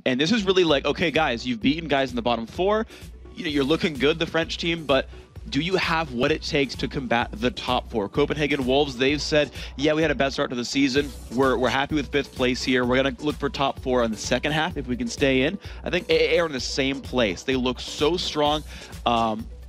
And this is really like, okay, guys, you've beaten guys in the bottom 4. You know, you're looking good, the French team, but do you have what it takes to combat the top 4? Copenhagen Wolves, they've said, yeah, we had a bad start to the season. We're happy with 5th place here. We're going to look for top 4 on the second half if we can stay in. I think AA are in the same place. They look so strong.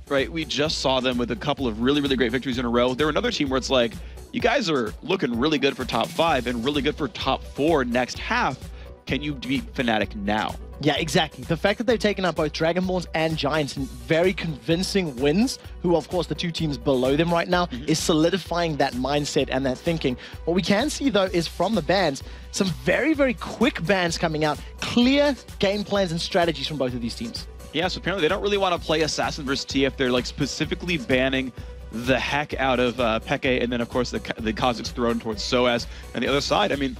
Right, we just saw them with a couple of really, really great victories in a row. They're another team where it's like, you guys are looking really good for top 5 and really good for top 4 next half. Can you beat Fnatic now? Yeah, exactly. The fact that they've taken out both Dragonborns and Giants in very convincing wins, who of course the 2 teams below them right now, is solidifying that mindset and that thinking. What we can see though is from the bans, some very, very quick bans coming out, clear game plans and strategies from both of these teams. Yeah, so apparently they don't really want to play Assassin versus TF. They're like specifically banning the heck out of Peke, and then of course the Kha'Zix thrown towards SOAS. And the other side, I mean,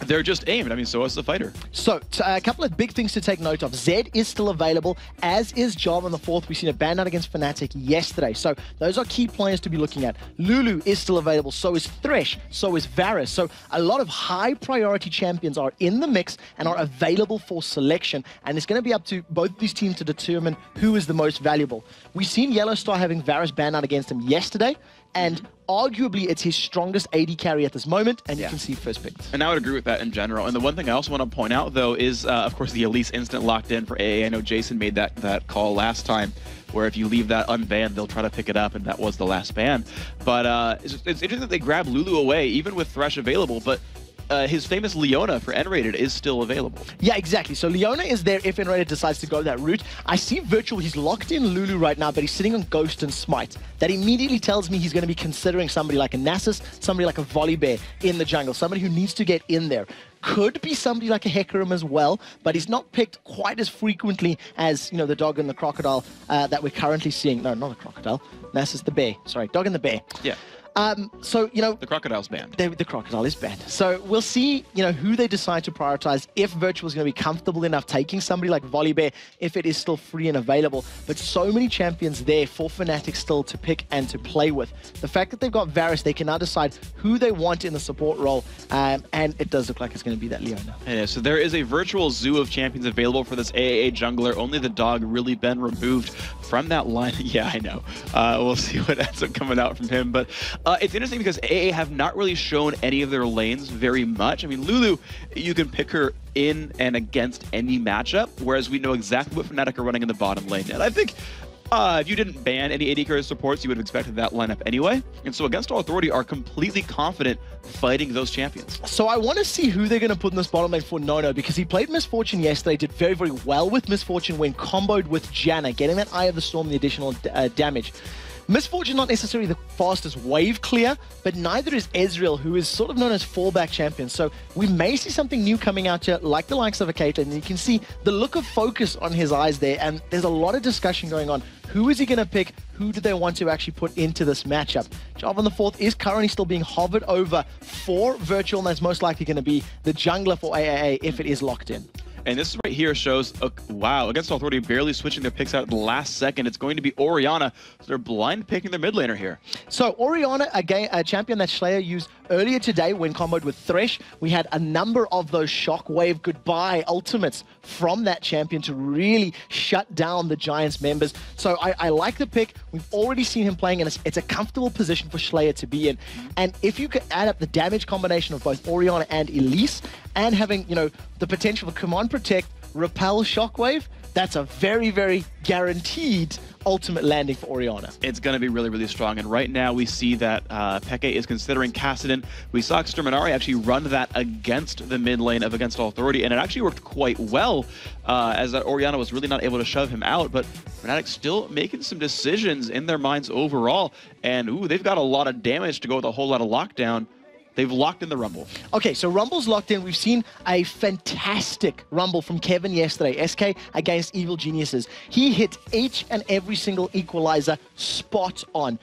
they're just aimed. I mean, so is the fighter. So, a couple of big things to take note of. Zed is still available, as is Job on the 4th. We've seen a ban out against Fnatic yesterday. So, those are key players to be looking at. Lulu is still available. So is Thresh. So is Varus. So, a lot of high priority champions are in the mix and are available for selection. And it's going to be up to both these teams to determine who is the most valuable. We've seen Yellowstar having Varus ban out against him yesterday. And arguably, it's his strongest AD carry at this moment, and you can see first picked. And I would agree with that in general. And the one thing I also want to point out, though, is, of course, the Elise instant locked in for AA. I know Jason made that call last time, where if you leave that unbanned, they'll try to pick it up, and that was the last ban. But it's interesting that they grabbed Lulu away, even with Thresh available, but his famous Leona for N-rated is still available. Yeah, exactly. So Leona is there if N-rated decides to go that route. I see Virtual, he's locked in Lulu right now, but he's sitting on Ghost and Smite. That immediately tells me he's going to be considering somebody like a Nasus, somebody like a Volibear in the jungle, somebody who needs to get in there. Could be somebody like a Hecarim as well, but he's not picked quite as frequently as, you know, the dog and the crocodile that we're currently seeing. No, not a crocodile. Nasus the bear. Sorry, dog and the bear. Yeah. So, you know... The crocodile's banned. The crocodile is banned. So we'll see, you know, who they decide to prioritize, if Virtual is going to be comfortable enough taking somebody like Volibear, if it is still free and available. But so many champions there for Fnatic still to pick and to play with. The fact that they've got Varus, they can now decide who they want in the support role, and it does look like it's going to be that Leona. Yeah, so there is a virtual zoo of champions available for this AAA jungler. Only the dog really been removed from that line. Yeah, I know. We'll see what ends up coming out from him, but... it's interesting because AA have not really shown any of their lanes very much. I mean, Lulu, you can pick her in and against any matchup, whereas we know exactly what Fnatic are running in the bottom lane. And I think if you didn't ban any AD carry supports, you would have expected that lineup anyway. And so Against All Authority are completely confident fighting those champions. So I want to see who they're going to put in this bottom lane for Nono, because he played Misfortune yesterday, did very, very well with Misfortune when comboed with Janna, getting that Eye of the Storm, the additional damage. Misfortune not necessarily the fastest wave clear, but neither is Ezreal, who is sort of known as fallback champion. So we may see something new coming out here, like the likes of a Caitlyn, and you can see the look of focus on his eyes there, and there's a lot of discussion going on. Who is he going to pick? Who do they want to actually put into this matchup? Job on the 4th is currently still being hovered over for Virtual, and that's most likely going to be the jungler for AAA if it is locked in. And this right here shows, wow, Against All Authority barely switching their picks out at the last second. It's going to be Orianna. So they're blind picking their mid laner here. So Orianna, again, a champion that Slayer used earlier today when comboed with Thresh. We had a number of those Shockwave goodbye ultimates from that champion to really shut down the Giants members. So I like the pick. We've already seen him playing, and it's a comfortable position for Slayer to be in. And if you could add up the damage combination of both Orianna and Elise, and having, you know, the potential for Command Protect, Repel, Shockwave, that's a very, very guaranteed ultimate landing for Orianna. It's going to be really, really strong. And right now we see that Peke is considering Kassadin. We saw Exterminari actually run that against the mid lane of Against All Authority, and it actually worked quite well, as that Orianna was really not able to shove him out. But Fnatic still making some decisions in their minds overall. And ooh, they've got a lot of damage to go with a whole lot of lockdown. They've locked in the Rumble. Okay, so Rumble's locked in. We've seen a fantastic Rumble from Kevin yesterday. SK against Evil Geniuses. He hit each and every single equalizer spot on.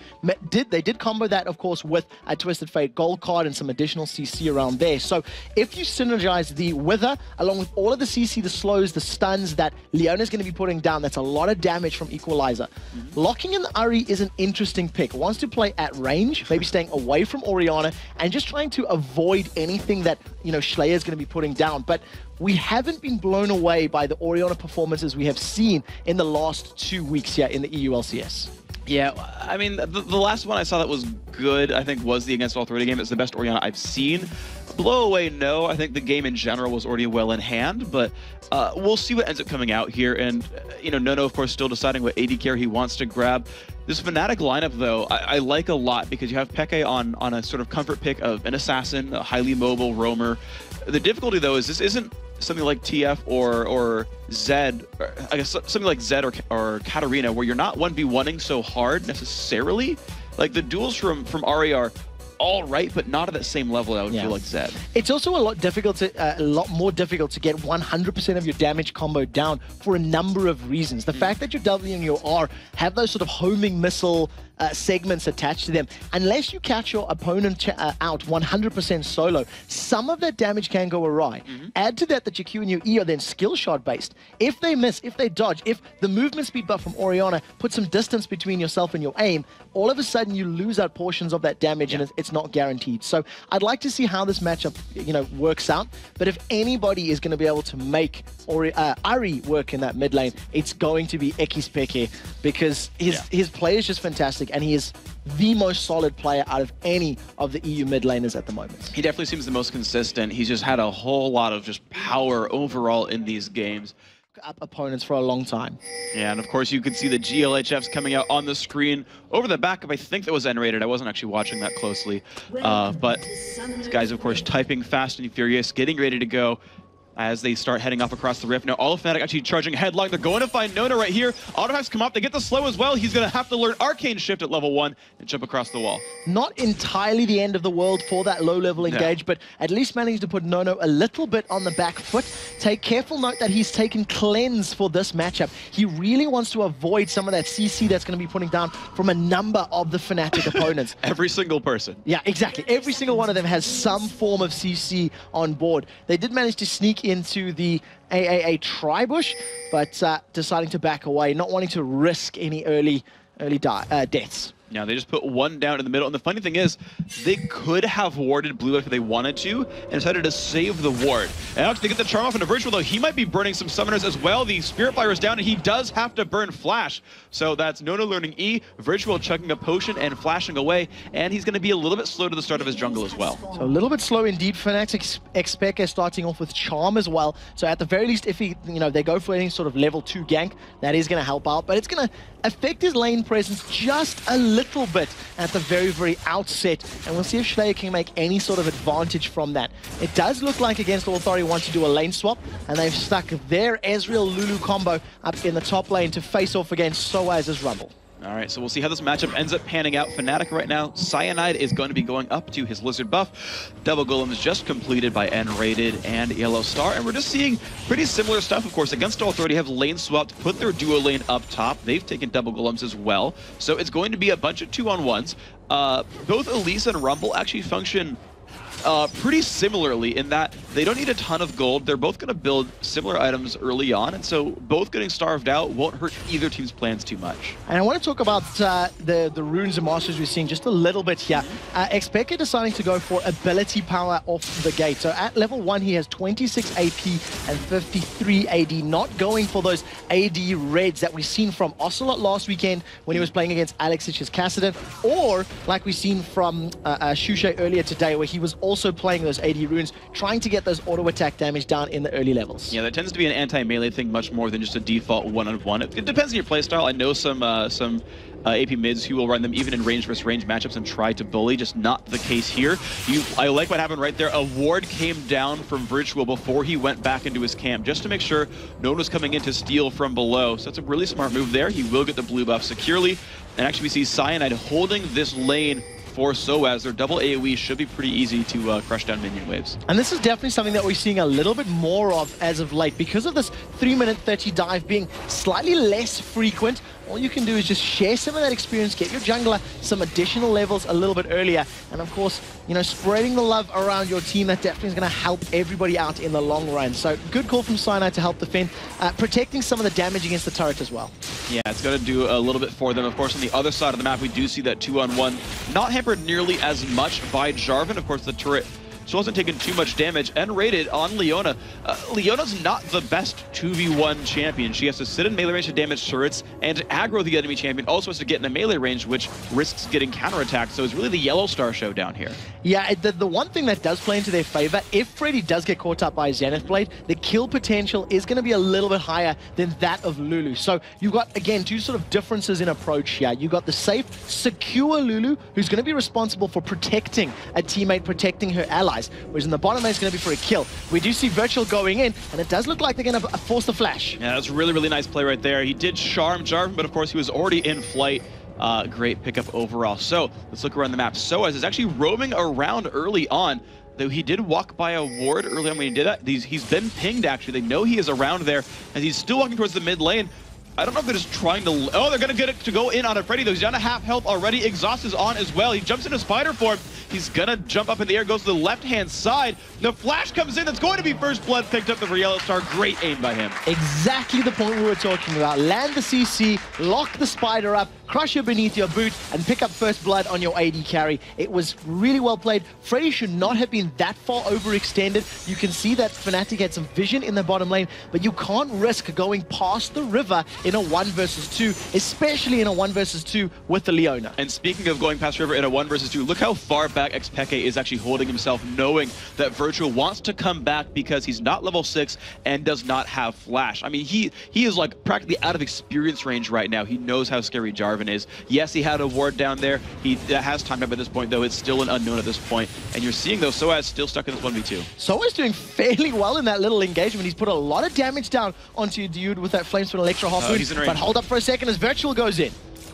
They did combo that, of course, with a Twisted Fate gold card and some additional CC around there. So if you synergize the Wither, along with all of the CC, the slows, the stuns that Leona's going to be putting down, that's a lot of damage from equalizer. Locking in the Ahri is an interesting pick. Wants to play at range, maybe staying away from Orianna, and just trying trying to avoid anything that, you know, Slayer is going to be putting down. But we haven't been blown away by the Orianna performances we have seen in the last 2 weeks here in the EU LCS. Yeah, I mean, the last one I saw that was good, I think, was the Against Authority game. It's the best Orianna I've seen. Blow away, no. I think the game in general was already well in hand, but we'll see what ends up coming out here. And, you know, Nono, of course, still deciding what AD carry he wants to grab. This Fnatic lineup, though, I like a lot because you have Peke on a sort of comfort pick of an assassin, a highly mobile roamer. The difficulty, though, is this isn't something like TF or Zed, or I guess something like Zed or Katarina, where you're not 1v1ing so hard necessarily. Like the duels from Ahri are all right, but not at that same level. I would feel like Zed. It's also a lot more difficult to get 100% of your damage combo down for a number of reasons. The fact that your W and your R have those sort of homing missile segments attached to them, unless you catch your opponent out 100% solo, some of that damage can go awry. Add to that your Q and your E are then skill shot based. If they miss, if they dodge, if the movement speed buff from Orianna puts some distance between yourself and your aim, all of a sudden you lose out portions of that damage and it's not guaranteed. So I'd like to see how this matchup, you know, works out. But if anybody is going to be able to make Ahri work in that mid lane, it's going to be Peke, because his play is just fantastic. And he is the most solid player out of any of the EU mid laners at the moment. He definitely seems the most consistent. He's just had a whole lot of just power overall in these games. Up opponents for a long time. Yeah, and of course you could see the GLHFs coming out on the screen over the back of, I think that was N-rated. I wasn't actually watching that closely. But these guys, of course, typing fast and furious, getting ready to go as they start heading off across the rift. Now, all of Fnatic actually charging headlong. They're going to find Nono right here. Autohacks come up. They get the slow as well. He's going to have to learn Arcane Shift at level 1 and jump across the wall. Not entirely the end of the world for that low-level engage, but at least managed to put Nono a little bit on the back foot. Take careful note that he's taken Cleanse for this matchup. He really wants to avoid some of that CC that's going to be putting down from a number of the Fnatic opponents. Every single person. Yeah, exactly. Every single one of them has some form of CC on board. They did manage to sneak into the AAA Tribush, but deciding to back away, not wanting to risk any early deaths. Now, they just put one down in the middle, and the funny thing is, they could have warded blue if they wanted to, and decided to save the ward. And actually, they get the charm off into Virtual, though. He might be burning some summoners as well. The Spirit Fire is down, and he does have to burn Flash. So that's Nono learning E, Virtual chucking a potion and flashing away, and he's going to be a little bit slow to the start of his jungle as well. So a little bit slow indeed. Fnatic expect starting off with Charm as well. So at the very least, if he, you know, they go for any sort of level 2 gank, that is going to help out, but it's going to affect his lane presence just a little bit at the very outset, and we'll see if Slayer can make any sort of advantage from that. It does look like Against Authority wants to do a lane swap, and they've stuck their Ezreal Lulu combo up in the top lane to face off against Soaz's Rumble. All right, so we'll see how this matchup ends up panning out. Fnatic right now, Cyanide is going to be going up to his Lizard buff. Double Golems just completed by N-rated and Yellow Star, and we're just seeing pretty similar stuff, of course. Against Authority have lane swapped, put their duo lane up top. They've taken Double Golems as well, so it's going to be a bunch of 2-on-1s. Both Elise and Rumble actually function pretty similarly in that they don't need a ton of gold. They're both going to build similar items early on, and so both getting starved out won't hurt either team's plans too much. And I want to talk about the runes and masters we're seeing just a little bit here. Xpeke deciding to go for ability power off the gate. So at level 1 he has 26 AP and 53 AD, not going for those AD reds that we've seen from Ocelot last weekend when he was playing against Alexis's Kassadin, or like we've seen from Shushay earlier today, where he was also playing those AD runes, trying to get those auto attack damage down in the early levels. Yeah, that tends to be an anti-melee thing much more than just a default one-on-one. It depends on your playstyle. I know some AP mids who will run them even in range versus range matchups and try to bully, just not the case here. I like what happened right there. A ward came down from Virtual before he went back into his camp, just to make sure no one was coming in to steal from below. So that's a really smart move there. He will get the blue buff securely. And actually we see Cyanide holding this lane for Soaz. Their double AoE should be pretty easy to crush down minion waves. And this is definitely something that we're seeing a little bit more of as of late. Because of this 3-minute 30 dive being slightly less frequent, all you can do is just share some of that experience, get your jungler some additional levels a little bit earlier, and of course, you know, spreading the love around your team, that definitely is going to help everybody out in the long run. So good call from Cyanide to help defend, protecting some of the damage against the turret as well. Yeah, it's going to do a little bit for them. Of course, on the other side of the map, we do see that 2-on-1 not hampered nearly as much by Jarvan. Of course, the turret still hasn't taken too much damage and rated on Leona. Leona's not the best 2v1 champion. She has to sit in melee range to damage turrets and aggro the enemy champion. Also has to get in a melee range, which risks getting counterattacked. So it's really the Yellow Star show down here. Yeah, the one thing that does play into their favor, if Freddy does get caught up by Zenith Blade, the kill potential is going to be a little bit higher than that of Lulu. So you've got, again, two sort of differences in approach here. You've got the safe, secure Lulu, who's going to be responsible for protecting a teammate, protecting her allies. Whereas in the bottom lane, it's going to be for a kill. We do see Virtual going in, and it does look like they're going to force the flash. Yeah, that's really, really nice play right there. He did charm Jarvan, but of course he was already in flight. Great pickup overall. So let's look around the map. Soaz is actually roaming around early on, though he did walk by a ward early on when he did that. He's been pinged, actually. They know he is around there, and he's still walking towards the mid lane. I don't know if they're just trying to... Oh, they're going to get it to go in on a Freddy, though. He's down to half health already. Exhaust is on as well. He jumps into spider form. He's going to jump up in the air, goes to the left-hand side. The flash comes in. That's going to be first blood picked up for Yellow Star. Great aim by him. Exactly the point we were talking about. Land the CC, lock the spider up, crush her beneath your boot, and pick up first blood on your AD carry. It was really well played. Freddy should not have been that far overextended. You can see that Fnatic had some vision in the bottom lane, but you can't risk going past the river in a 1 versus 2, especially in a 1 versus 2 with the Leona. And speaking of going past river in a 1 versus 2, look how far back Xpeke is actually holding himself, knowing that Virtual wants to come back because he's not level 6 and does not have flash. I mean, he is like practically out of experience range right now. He knows how scary Jarvan is. Yes, he had a ward down there. He has time up at this point, though. It's still an unknown at this point. And you're seeing, though, Soaz still stuck in this 1v2. Soaz doing fairly well in that little engagement. He's put a lot of damage down onto your dude with that Flamespoon Electro Harpoon. But hold up for a second as Virtual goes in.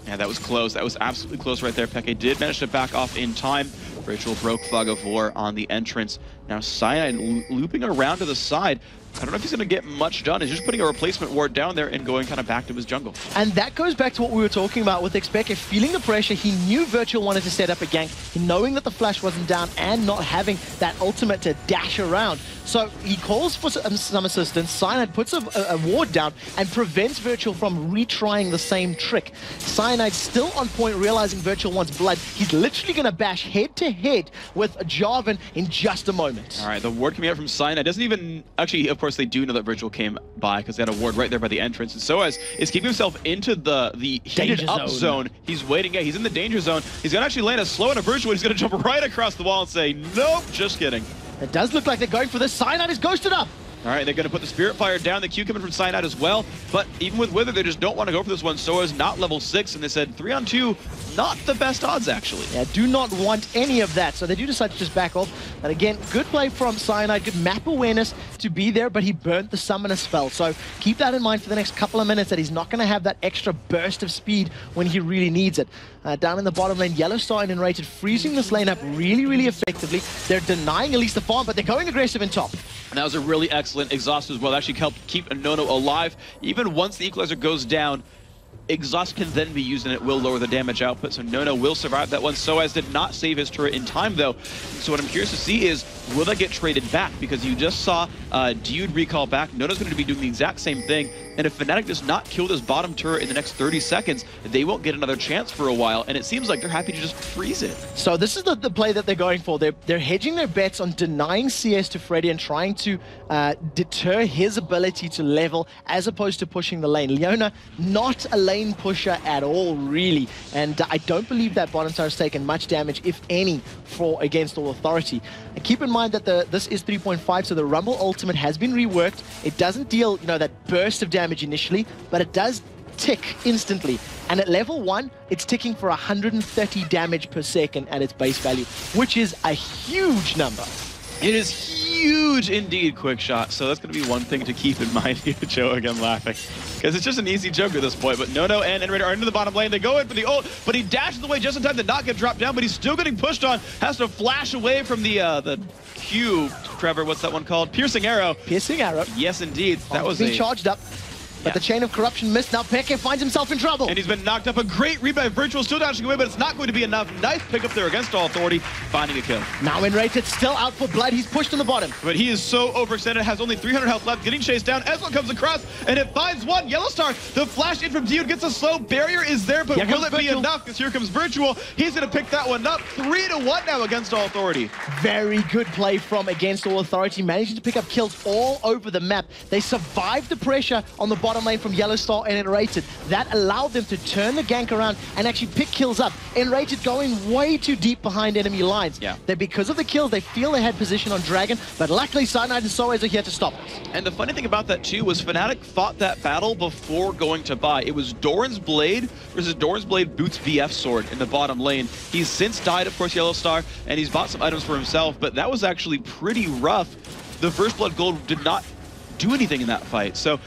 Yeah, that was close. That was absolutely close right there. Peke did manage to back off in time. Virtual broke Fog of War on the entrance. Now Cyanide looping around to the side. I don't know if he's going to get much done. He's just putting a replacement ward down there and going kind of back to his jungle. And that goes back to what we were talking about with Xpeke feeling the pressure. He knew Virtual wanted to set up a gank, knowing that the flash wasn't down and not having that ultimate to dash around. So he calls for some assistance. Cyanide puts a ward down and prevents Virtual from retrying the same trick. Cyanide still on point, realizing Virtual wants blood. He's literally going to bash head-to-head with Jarvan in just a moment. All right, the ward coming out from Cyanide doesn't even... Actually, of course, they do know that Virtual came by because they had a ward right there by the entrance. And Soaz is keeping himself into the heated up zone. He's waiting. Yeah, he's in the danger zone. He's going to actually land a slow and a Virtual. He's going to jump right across the wall and say, nope, just kidding. It does look like they're going for this. Cyanide is ghosted up. All right, they're going to put the Spirit Fire down. The Q coming from Cyanide as well. But even with Wither, they just don't want to go for this one. Soaz not level 6, and they said 3-on-2, not the best odds, actually. Yeah, do not want any of that. So they do decide to just back off. And again, good play from Cyanide, good map awareness to be there, but he burnt the Summoner spell. So keep that in mind for the next couple of minutes, that he's not going to have that extra burst of speed when he really needs it. Down in the bottom lane, Yellow Star and Enrated freezing this lane up really, really effectively. They're denying at least the farm, but they're going aggressive in top. And that was a really excellent exhaust as well. It actually helped keep Nono alive. Even once the Equalizer goes down, Exhaust can then be used and it will lower the damage output, so Nono will survive that one. Soaz did not save his turret in time though. So what I'm curious to see is, will that get traded back? Because you just saw Dude recall back. Nono's going to be doing the exact same thing. And if Fnatic does not kill this bottom turret in the next 30 seconds, they won't get another chance for a while. And it seems like they're happy to just freeze it. So this is the play that they're going for. They're hedging their bets on denying CS to Freddy and trying to deter his ability to level as opposed to pushing the lane. Leona, not a lane pusher at all, really. And I don't believe that bottom tower has taken much damage, if any, against All Authority. And keep in mind that this is 3.5, so the Rumble ultimate has been reworked. It doesn't deal, that burst of damage initially, but it does tick instantly. And at level 1, it's ticking for 130 damage per second at its base value, which is a huge number. It is huge indeed, Quick Shot. So that's going to be one thing to keep in mind here, Joe, again laughing. Because it's just an easy joke at this point. But Nono and Enraider are into the bottom lane. They go in for the ult, but he dashes away just in time to not get dropped down, but he's still getting pushed on. Has to flash away from the Q, Trevor, what's that one called? Piercing Arrow. Piercing Arrow. Yes, indeed. That was been charged up. But the chain of corruption missed. Now Peke finds himself in trouble. And he's been knocked up. A great read by Virtual, still dashing away, but it's not going to be enough. Nice pickup there against All Authority, finding a kill. Now Enrated still out for blood. He's pushed on the bottom. But he is so overextended, has only 300 health left, getting chased down. Ezreal comes across, and it finds one. Yellowstar, the flash in from Diode gets a slow barrier is there, but will it be enough? Because here comes Virtual. He's going to pick that one up. 3-1 now against All Authority. Very good play from Against All Authority, managing to pick up kills all over the map. They survived the pressure on the bottom lane from Yellowstar and Enrated. That allowed them to turn the gank around and actually pick kills up. Enrated going way too deep behind enemy lines. Yeah. That because of the kills, they feel they had position on Dragon, but luckily Cyanide and Soaz are here to stop it. And the funny thing about that too was Fnatic fought that battle before going to buy. It was Doran's Blade versus Doran's Blade Boots VF Sword in the bottom lane. He's since died, of course, Yellowstar, and he's bought some items for himself, but that was actually pretty rough. The First Blood Gold did not do anything in that fight. So,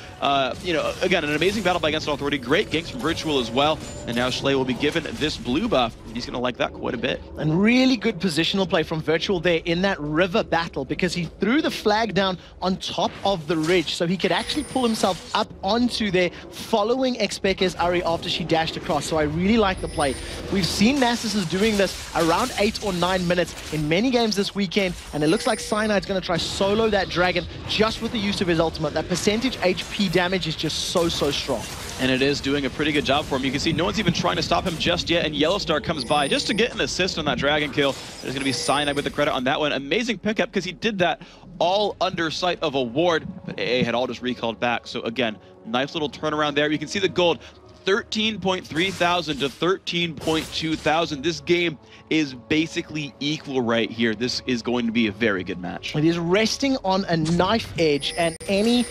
you know, again, an amazing battle by Against All Authority. Great ganks from Virtual as well. And now Schley will be given this blue buff. He's going to like that quite a bit. And really good positional play from Virtual there in that river battle, because he threw the flag down on top of the ridge so he could actually pull himself up onto there, following Xpeke's Ari after she dashed across. So I really like the play. We've seen Nasus doing this around 8 or 9 minutes in many games this weekend, and it looks like Cyanide's going to try solo that dragon just with the use of his ultimate. That percentage HP damage is just so strong. And it is doing a pretty good job for him. You can see no one's even trying to stop him just yet, and Yellowstar comes by just to get an assist on that dragon kill. There's going to be Cyanide with the credit on that one. Amazing pickup, because he did that all under sight of a ward, but AA had all just recalled back. So again, nice little turnaround there. You can see the gold. 13.3 thousand to 13.2 thousand. This game is basically equal right here. This is going to be a very good match. It is resting on a knife edge, and any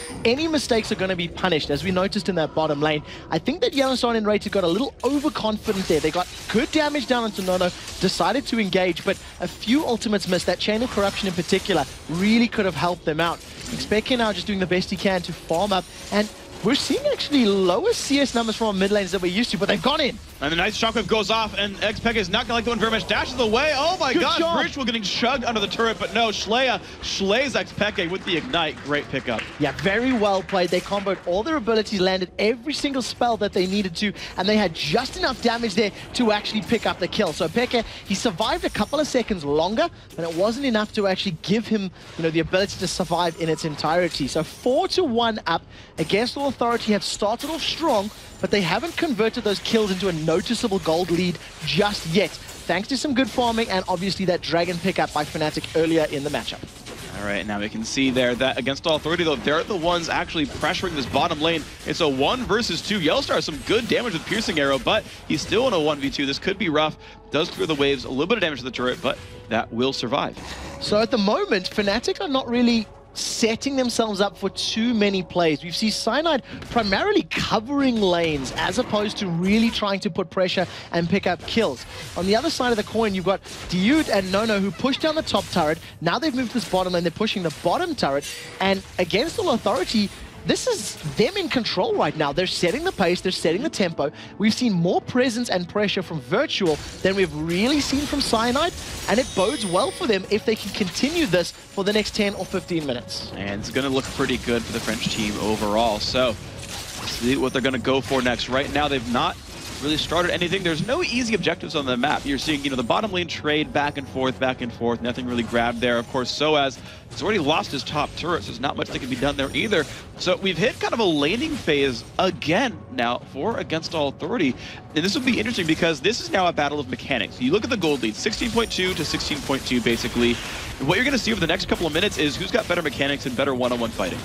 mistakes are going to be punished, as we noticed in that bottom lane. I think that Yellowstone and Rated got a little overconfident there. They got good damage down onto Nono, decided to engage, but a few ultimates missed. That Chain of Corruption in particular really could have helped them out. Xpeke now just doing the best he can to farm up, and we're seeing actually lower CS numbers from our mid lanes than we're used to, but they've gone in. And the nice shockwave goes off, and Xpeke is not going to like the one very much. Dashes away. Oh my god, Virtual getting chugged under the turret, but no, Schlays Xpeke with the ignite. Great pickup. Yeah, very well played. They comboed all their abilities, landed every single spell that they needed to, and they had just enough damage there to actually pick up the kill. So Peke, he survived a couple of seconds longer, but it wasn't enough to actually give him, you know, the ability to survive in its entirety. So 4-1 up. Against All Authority have started off strong, but they haven't converted those kills into a noticeable gold lead just yet, thanks to some good farming and obviously that dragon pickup by Fnatic earlier in the matchup. All right, now we can see there that Against All Authority, though, they're the ones actually pressuring this bottom lane. It's a 1 versus 2. Yellowstar has some good damage with Piercing Arrow, but he's still in a 1v2. This could be rough. Does clear the waves, a little bit of damage to the turret, but that will survive. So at the moment, Fnatic are not really setting themselves up for too many plays. We've seen Cyanide primarily covering lanes as opposed to really trying to put pressure and pick up kills. On the other side of the coin, you've got Diode and Nono who push down the top turret. Now they've moved this bottom lane, they're pushing the bottom turret, and Against All Authority, this is them in control right now. They're setting the pace, they're setting the tempo. We've seen more presence and pressure from Virtual than we've really seen from Cyanide, and it bodes well for them if they can continue this for the next 10 or 15 minutes. And it's going to look pretty good for the French team overall. So, let's see what they're going to go for next. Right now, they've not really started anything. There's no easy objectives on the map. You're seeing, you know, the bottom lane trade back and forth, nothing really grabbed there. Of course, Soaz has already lost his top turret, so there's not much that can be done there either. So we've hit kind of a laning phase again now for Against All Authority. And this will be interesting because this is now a battle of mechanics. You look at the gold lead, 16.2 to 16.2 basically. What you're going to see over the next couple of minutes is who's got better mechanics and better one-on-one fighting.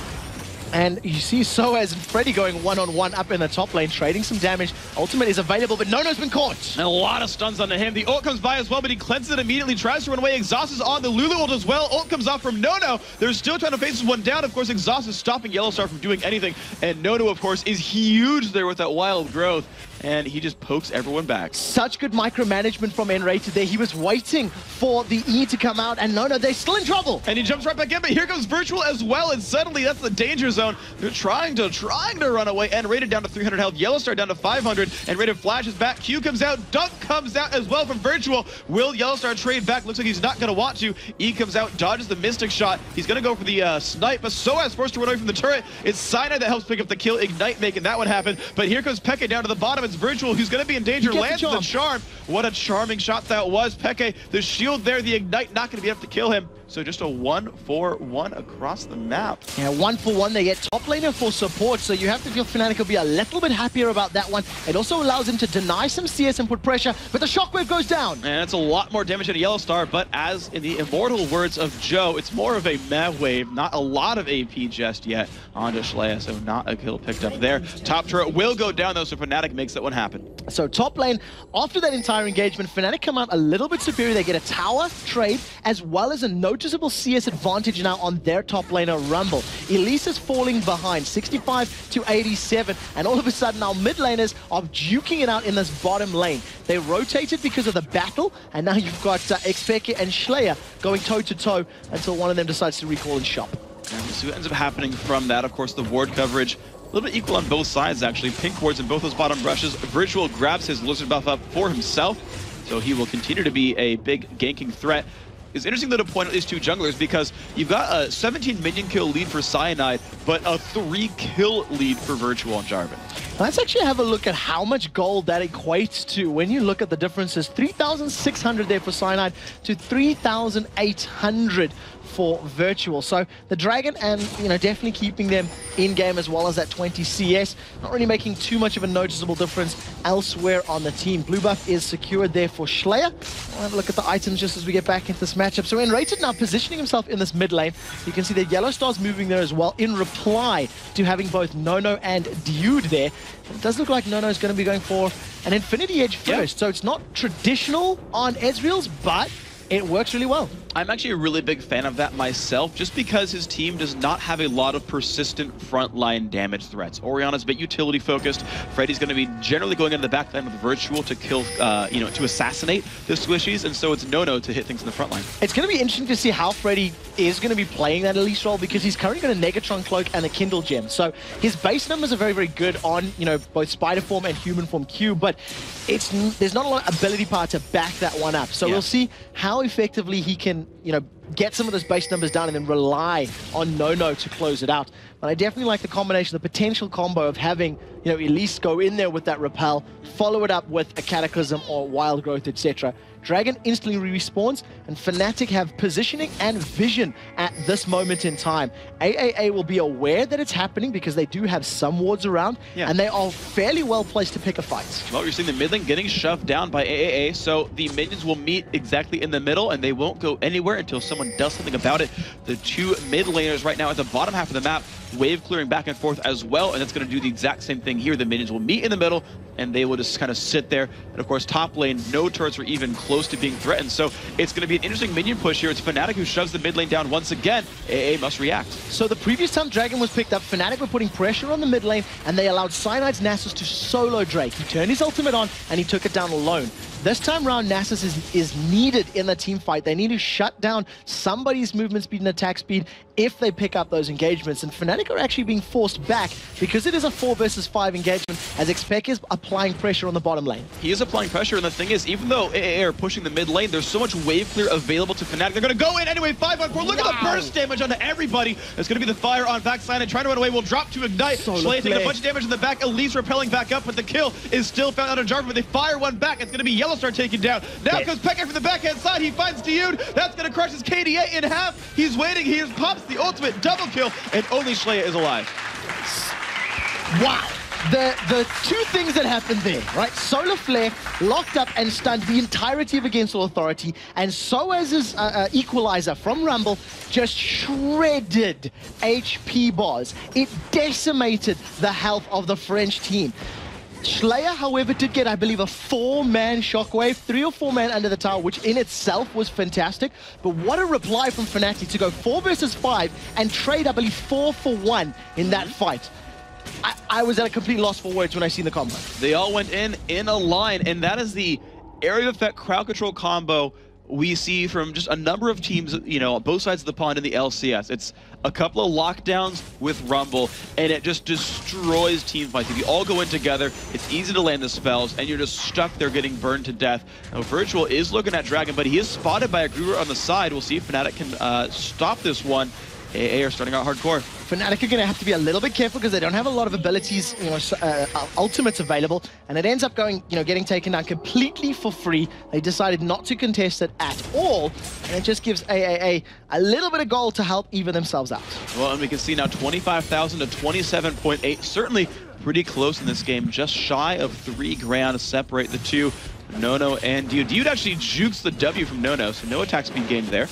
And you see Soaz and Freddy going one-on-one up in the top lane, trading some damage. Ultimate is available, but Nono's been caught. And a lot of stuns onto him. The ult comes by as well, but he cleanses it immediately, tries to run away. Exhaust is on the Lulu ult as well. Ult comes off from Nono. They're still trying to face this one down. Of course, Exhaust is stopping Yellowstar from doing anything. And Nono, of course, is huge there with that wild growth. and he just pokes everyone back. Such good micromanagement from N-Rated there. He was waiting for the E to come out, and no, they're still in trouble. And he jumps right back in, but here comes Virtual as well, and suddenly that's the danger zone. They're trying to run away. N-Rated down to 300 health, Yellowstar down to 500, N-Rated flashes back, Q comes out, Dunk comes out as well from Virtual. Will Yellowstar trade back? Looks like he's not going to want to. E comes out, dodges the Mystic shot. He's going to go for the snipe, but Soaz forced to run away from the turret. It's Cyanide that helps pick up the kill, Ignite making that one happen, but here comes Peke down to the bottom. It's Virtual who's going to be in danger, lands the charm. What a charming shot that was. Peke, the shield there, the Ignite not going to be able to kill him. So just a 1-for-1 across the map. Yeah, 1-for-1. They get top laner for support, so you have to feel Fnatic will be a little bit happier about that one. It also allows him to deny some CS and put pressure, but the shockwave goes down. And it's a lot more damage than a Yellowstar, but as in the immortal words of Joe, it's more of a meh wave, not a lot of AP just yet onto Schleia, so not a kill picked up there. Top turret will go down though, so Fnatic makes that one happen. So top lane, after that entire engagement, Fnatic come out a little bit superior. They get a tower trade, as well as a noticeable CS advantage now on their top laner, Rumble. Elise is falling behind, 65 to 87, and all of a sudden our mid laners are duking it out in this bottom lane. They rotated because of the battle, and now you've got Xpeke and Schleia going toe-to-toe until one of them decides to recall and shop. And we'll see what ends up happening from that. Of course, the ward coverage a little bit equal on both sides, actually. Pink wards in both those bottom brushes. Virtual grabs his Lizard buff up for himself, so he will continue to be a big ganking threat. It's interesting though to point out these two junglers because you've got a 17 minion kill lead for Cyanide, but a 3 kill lead for Virtual and Jarvan. Let's actually have a look at how much gold that equates to when you look at the differences. 3,600 there for Cyanide to 3,800 for Virtual. So the Dragon and, definitely keeping them in game as well as that 20 CS. Not really making too much of a noticeable difference elsewhere on the team. Blue buff is secured there for Schleia. We'll have a look at the items just as we get back into this matchup. So N-Rated now positioning himself in this mid lane. You can see that Yellowstar's moving there as well in reply to having both Nono and Dude there. It does look like Nono is going to be going for an Infinity Edge first. Yep. So it's not traditional on Ezreal's, but it works really well. I'm actually a really big fan of that myself, just because his team does not have a lot of persistent frontline damage threats. Orianna's a bit utility focused. Freddy's going to be generally going into the backline with Virtual to kill, to assassinate the squishies, and so it's Nono to hit things in the frontline. It's going to be interesting to see how Freddy is going to be playing that Elise role, because he's currently got a Negatron Cloak and a Kindle Gem. So his base numbers are very, very good on, both Spider Form and Human Form Q, but there's not a lot of ability power to back that one up. So we'll see how effectively he can, get some of those base numbers down and then rely on Nono to close it out. But I definitely like the combination, the potential combo of having, Elise go in there with that Repel, follow it up with a Cataclysm or Wild Growth, etc. Dragon instantly respawns, and Fnatic have positioning and vision at this moment in time. AAA will be aware that it's happening because they do have some wards around, and they are fairly well placed to pick a fight. Well, you're seeing the mid lane getting shoved down by AAA, so the minions will meet exactly in the middle, and they won't go anywhere until someone does something about it. The two mid laners right now at the bottom half of the map, wave clearing back and forth as well, and that's going to do the exact same thing here. The minions will meet in the middle, and they will just kind of sit there. And of course, top lane, no turrets are even close to being threatened, so it's going to be an interesting minion push here. It's Fnatic who shoves the mid lane down once again. AA must react. So the previous time Dragon was picked up, Fnatic were putting pressure on the mid lane, and they allowed Cyanide's Nasus to solo Drake. He turned his ultimate on, and he took it down alone. This time around, Nasus is needed in the team fight. They need to shut down somebody's movement speed and attack speed if they pick up those engagements. And Fnatic are actually being forced back because it is a 4 versus 5 engagement, as Xpeke is applying pressure on the bottom lane. He is applying pressure, and the thing is, even though AA are pushing the mid lane, there's so much wave clear available to Fnatic. They're going to go in anyway, 5-on-4. Look at the burst damage onto everybody. It's going to be the fire on backside, and trying to run away will drop to Ignite. Schleia taking a bunch of damage in the back. Elise repelling back up, but the kill is still found out of Jarvan, but they fire one back. It's going to be Yellowstar taken down. Now comes Peke from the backhand side. He finds Dude. That's going to crush his KDA in half. He's waiting. He pops the ultimate double kill, and only Schleia is alive. Wow. The two things that happened there, right? Solar Flare locked up and stunned the entirety of Against All Authority, and Soaz's Equalizer from Rumble just shredded HP bars. It decimated the health of the French team. Schleia, however, did get, I believe, a 4-man shockwave, 3 or 4 man under the tower, which in itself was fantastic. But what a reply from Fnatic to go 4 versus 5 and trade, I believe, 4 for 1 in that fight. I was at a complete loss for words when I seen the combo. They all went in a line, and that is the area of effect crowd control combo we see from just a number of teams, you know, on both sides of the pond in the LCS. It's a couple of lockdowns with Rumble, and it just destroys team fights. If you all go in together, it's easy to land the spells, and you're just stuck there getting burned to death. Now, Virtual is looking at Dragon, but he is spotted by a Gruber on the side. We'll see if Fnatic can stop this one. AA are starting out hardcore. Fnatic are going to have to be a little bit careful because they don't have a lot of abilities, you know, ultimates available, and it ends up going, you know, getting taken down completely for free. They decided not to contest it at all, and it just gives AAA a little bit of gold to help even themselves out. Well, and we can see now 25,000 to 27.8, certainly pretty close in this game, just shy of 3 grand to separate the two. Nono and Dude. Dude actually jukes the W from Nono, so no attack speed gained there.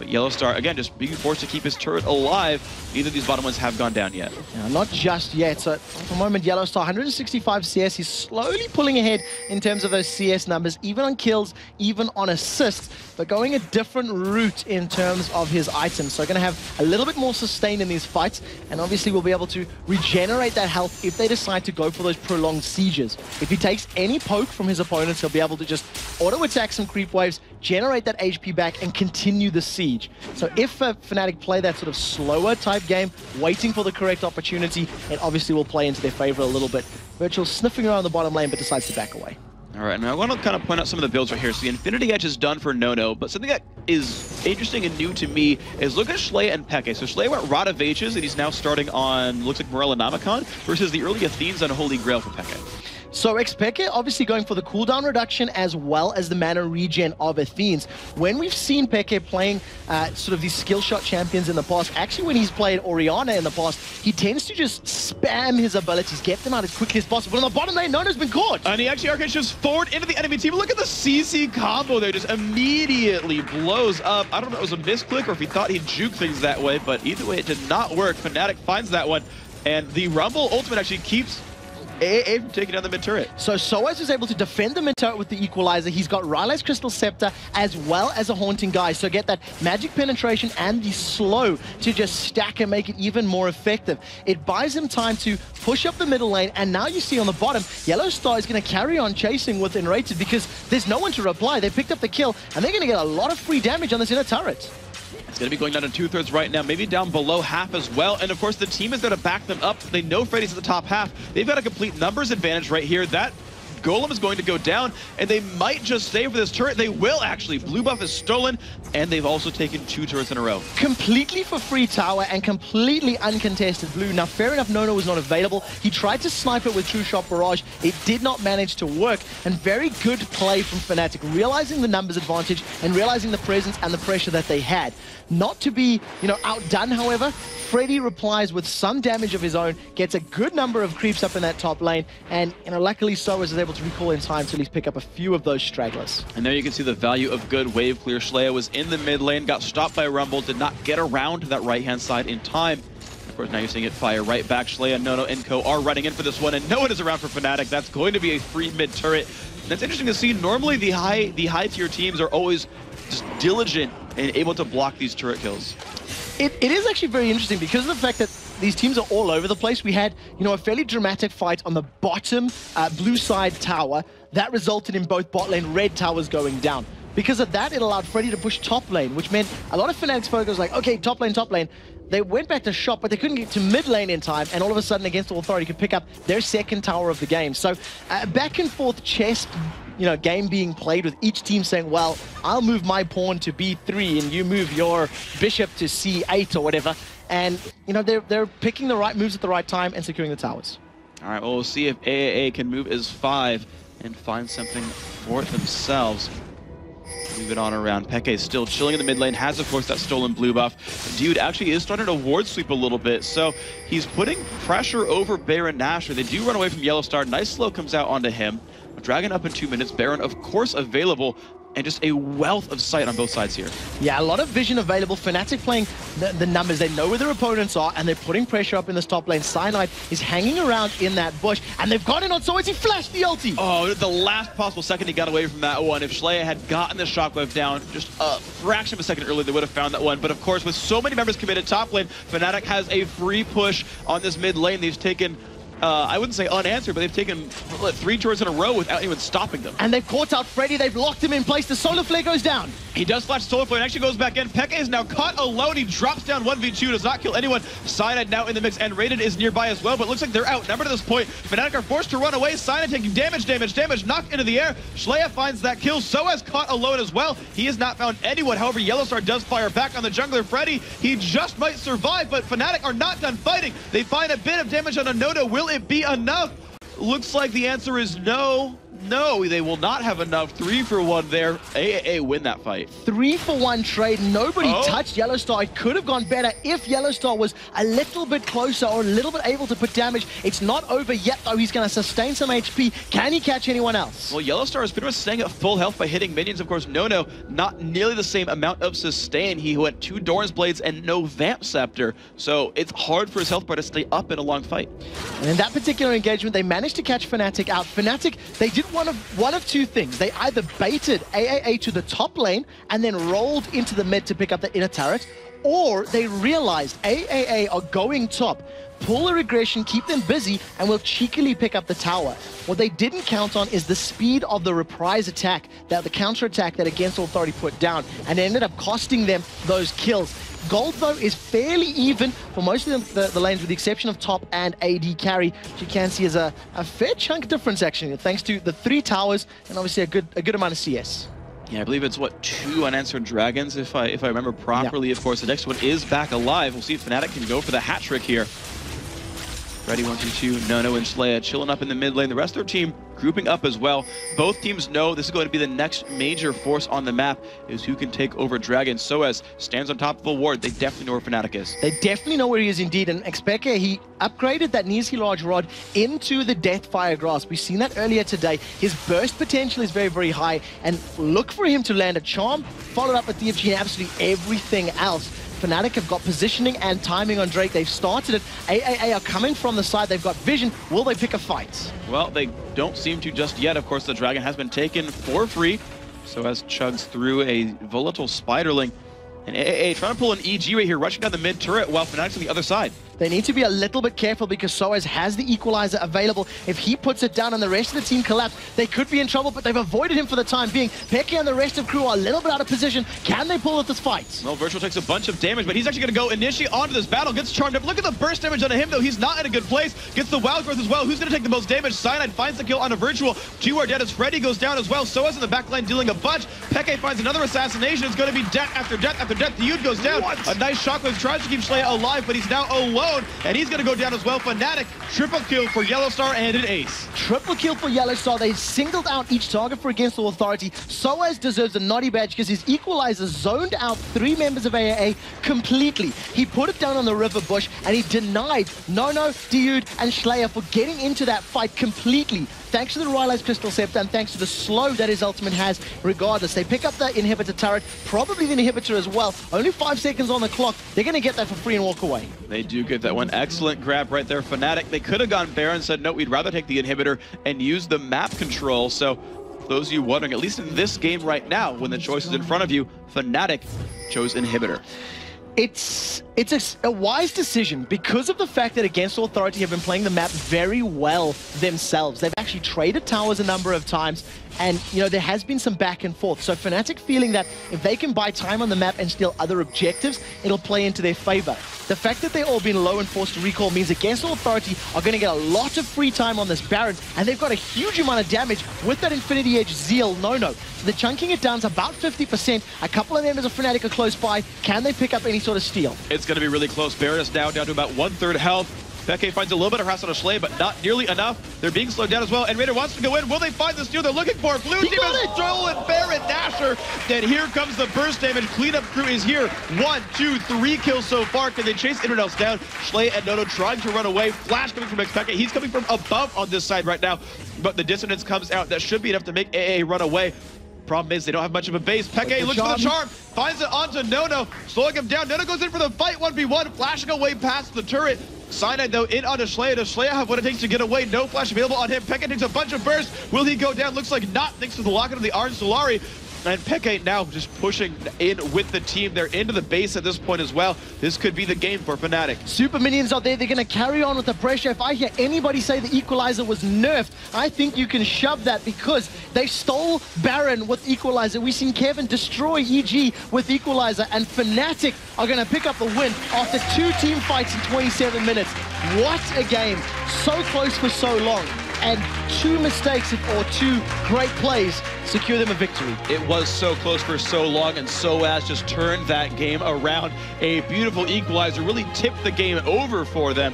Yellow Star, again, just being forced to keep his turret alive. Neither of these bottom ones have gone down yet. Yeah, not just yet. So at the moment, Yellow Star, 165 CS. He's slowly pulling ahead in terms of those CS numbers, even on kills, even on assists, but going a different route in terms of his items. So going to have a little bit more sustain in these fights, and obviously will be able to regenerate that health if they decide to go for those prolonged sieges. If he takes any poke from his opponents, he'll be able to just auto-attack some creep waves, generate that HP back, and continue the siege. So if Fnatic play that sort of slower type game, waiting for the correct opportunity, it obviously will play into their favor a little bit. Virtual sniffing around the bottom lane, but decides to back away. All right, now I want to kind of point out some of the builds right here. So the Infinity Edge is done for Nono, but something that is interesting and new to me is look at Schley and Peke. So Schley went Rod of Ages, and he's now starting on, looks like Morella Namicon, versus the early Athenes on Holy Grail for Peke. So Peke obviously going for the cooldown reduction as well as the mana regen of Athenes. When we've seen Peke playing sort of these skill shot champions in the past, actually when he's played Orianna in the past, he tends to just spam his abilities, get them out as quickly as possible. And on the bottom lane, Nono's been caught. And he actually arcades just forward into the enemy team. Look at the CC combo there, just immediately blows up. I don't know if it was a misclick or if he thought he'd juke things that way, but either way, it did not work. Fnatic finds that one, and the Rumble ultimate actually keeps AA from taking down the mid turret. So Soaz is able to defend the mid turret with the equalizer. He's got Rylai's Crystal Scepter as well as a Haunting Guy. So get that magic penetration and the slow to just stack and make it even more effective. It buys him time to push up the middle lane, and now you see on the bottom, Yellow Star is going to carry on chasing with Enrated because there's no one to reply. They picked up the kill, and they're going to get a lot of free damage on this inner turret. It's going to be going down to 2/3 right now, maybe down below half as well. And of course, the team is there to back them up. They know Freddy's at the top half. They've got a complete numbers advantage right here. That Golem is going to go down, and they might just stay for this turret. They will actually. Blue buff is stolen, and they've also taken 2 turrets in a row. Completely for free tower and completely uncontested blue. Now, fair enough, Nono was not available. He tried to snipe it with True Shot Barrage. It did not manage to work, and very good play from Fnatic, realizing the numbers advantage and realizing the presence and the pressure that they had. Not to be, you know, outdone, however, Freddy replies with some damage of his own, gets a good number of creeps up in that top lane, and, you know, luckily Soaz is able to recall in time to at least pick up a few of those stragglers. And there you can see the value of good wave clear. Schlea was in the mid lane, got stopped by Rumble, did not get around to that right-hand side in time. Of course, now you're seeing it fire right back. Schlea, Nono, and Co are running in for this one, and no one is around for Fnatic. That's going to be a free mid turret. That's interesting to see. Normally, the high tier teams are always just diligent and able to block these turret kills. It is actually very interesting because of the fact that these teams are all over the place. We had, you know, a fairly dramatic fight on the bottom blue side tower that resulted in both bot lane red towers going down. Because of that, it allowed Freddy to push top lane, which meant a lot of Fnatic's focus was like, okay, top lane, top lane. They went back to shop, but they couldn't get to mid lane in time, and all of a sudden, Against All Authority could pick up their second tower of the game. So back and forth chess, you know, game being played with each team saying, well, I'll move my pawn to B3 and you move your bishop to C8 or whatever. And, you know, they're picking the right moves at the right time and securing the towers. All right, well, we'll see if AAA can move as 5 and find something for themselves. Move it on around. Peke is still chilling in the mid lane, has, of course, that stolen blue buff. Dude actually is starting to ward sweep a little bit, so he's putting pressure over Baron Nashor. They do run away from Yellow Star. Nice slow comes out onto him. Dragon up in 2 minutes. Baron, of course, available, and just a wealth of sight on both sides here. Yeah, a lot of vision available. Fnatic playing the numbers. They know where their opponents are, and they're putting pressure up in this top lane. Cyanide is hanging around in that bush, and they've got in on Soaz. He flashed the ulti. Oh, the last possible second he got away from that one. If Schlea had gotten the shockwave down just a fraction of a second earlier, they would have found that one. But of course, with so many members committed top lane, Fnatic has a free push on this mid lane. They've taken I wouldn't say unanswered, but they've taken 3 turrets in a row without anyone stopping them. And they've caught out Freddy. They've locked him in place. The solar flare goes down. He does flash solar flare and actually goes back in. Peke is now caught alone. He drops down 1v2, does not kill anyone. Cyanide now in the mix, and Rated is nearby as well, but it looks like they're outnumbered at this point. Fnatic are forced to run away. Cyanide taking damage, knocked into the air. Schleya finds that kill. Soaz caught alone as well. He has not found anyone. However, Yellowstar does fire back on the jungler Freddy. He just might survive, but Fnatic are not done fighting. They find a bit of damage on a Noda. Will it be enough? Looks like the answer is no. No, they will not have enough. 3 for 1 there. AAA win that fight. 3 for 1 trade. Nobody touched Yellowstar. It could have gone better if Yellowstar was a little bit closer or a little bit able to put damage. It's not over yet, though. He's going to sustain some HP. Can he catch anyone else? Well, Yellowstar is pretty much staying at full health by hitting minions. Of course, Nono, not nearly the same amount of sustain. He went 2 Doran's Blades and no Vamp Scepter. So it's hard for his health bar to stay up in a long fight. And in that particular engagement, they managed to catch Fnatic out. Fnatic, they did one of 2 things. They either baited AAA to the top lane and then rolled into the mid to pick up the inner turret, or they realized AAA are going top, pull a regression, keep them busy, and will cheekily pick up the tower. What they didn't count on is the speed of the reprise attack, the counter attack that Against Authority put down, and it ended up costing them those kills. Gold, though, is fairly even for most of the lanes, with the exception of top and AD carry, which you can see is a fair chunk difference, actually, thanks to the 3 towers and obviously a good amount of CS. Yeah, I believe it's, what, 2 unanswered dragons, if I remember properly. Yeah. Of course, the next one is back alive. We'll see if Fnatic can go for the hat trick here. Ready, 1-2, Nono and Schleya chilling up in the mid lane. The rest of their team grouping up as well. Both teams know this is going to be the next major force on the map, is who can take over Dragon. Soaz stands on top of a ward. They definitely know where Fnatic is. They definitely know where he is indeed. And Xpeke, he upgraded that Nizi Large Rod into the Deathfire Grasp. We've seen that earlier today. His burst potential is very, very high. And look for him to land a charm, followed up with DFG and absolutely everything else. Fnatic have got positioning and timing on Drake. They've started it. AAA are coming from the side. They've got vision. Will they pick a fight? Well, they don't seem to just yet. Of course, the Dragon has been taken for free. So as chugs through a volatile Spiderling. And AAA trying to pull an EG right here, rushing down the mid turret while Fnatic's on the other side. They need to be a little bit careful because Soaz has the equalizer available. If he puts it down and the rest of the team collapse, they could be in trouble, but they've avoided him for the time being. Peke and the rest of crew are a little bit out of position. Can they pull out this fight? Well, Virtual takes a bunch of damage, but he's actually going to go initiate onto this battle. Gets charmed up. Look at the burst damage onto him, though. He's not in a good place. Gets the wild growth as well. Who's going to take the most damage? Cyanide finds the kill onto Virtual. 2 are dead as Freddy goes down as well. Soaz in the backline dealing a bunch. Peke finds another assassination. It's going to be death after death after death. The Yud goes down. What? A nice shockwave tries to keep Schleya alive, but he's now alone, and he's going to go down as well. Fnatic, triple kill for Yellowstar and an ace. Triple kill for Yellowstar. They singled out each target for Against the Authority. Soaz deserves a naughty badge because his equalizer zoned out 3 members of AAA completely. He put it down on the river bush and he denied Nono, Diud, and Schleya for getting into that fight completely. Thanks to the Rylai's Crystal Scepter and thanks to the slow that his ultimate has regardless. They pick up the inhibitor turret, probably the inhibitor as well. Only 5 seconds on the clock. They're going to get that for free and walk away. They do get that one. Excellent grab right there, Fnatic. They could have gone Baron, said, no, we'd rather take the inhibitor and use the map control. So those of you wondering, at least in this game right now, when the choice is in front of you, Fnatic chose inhibitor. It's a wise decision because of the fact that Against Authority have been playing the map very well themselves. They've actually traded towers a number of times, and you know there has been some back and forth. So Fnatic feeling that if they can buy time on the map and steal other objectives, it'll play into their favor. The fact that they've all been low and forced to recall means Against Authority are going to get a lot of free time on this Baron, and they've got a huge amount of damage with that Infinity Edge Zeal No-No. So they're chunking it down to about 50%. A couple of members of Fnatic are close by. Can they pick up any sort of steal? It's going to be really close. Baron is now down to about 1/3 health. Peke finds a little bit of harass on a Schleya, but not nearly enough. They're being slowed down as well, and Raider wants to go in. Will they find the steal they're looking for? Blue team has stolen Baron Nashor. Then here comes the burst damage. Cleanup crew is here. 1, 2, 3 kills so far. Can they chase anyone else down? Schleya and Nono trying to run away. Flash coming from Xpeke. He's coming from above on this side right now, but the dissonance comes out. That should be enough to make AA run away. Problem is, they don't have much of a base. Peke looks for the charm, finds it onto Nono, slowing him down. Nono goes in for the fight, 1v1, flashing away past the turret. Cyanide, though, in onto Schleya. Does Schleya have what it takes to get away? No flash available on him. Peke takes a bunch of bursts. Will he go down? Looks like not, thanks to the locket of the Orange Solari. And Peke now just pushing in with the team. They're into the base at this point as well. This could be the game for Fnatic. Super minions are there. They're going to carry on with the pressure. If I hear anybody say the Equalizer was nerfed, I think you can shove that because they stole Baron with Equalizer. We've seen Kevin destroy EG with Equalizer, and Fnatic are going to pick up the win after 2 team fights in 27 minutes. What a game. So close for so long. And 2 mistakes or 2 great plays secure them a victory. It was so close for so long, and Soaz just turned that game around. A beautiful equalizer really tipped the game over for them.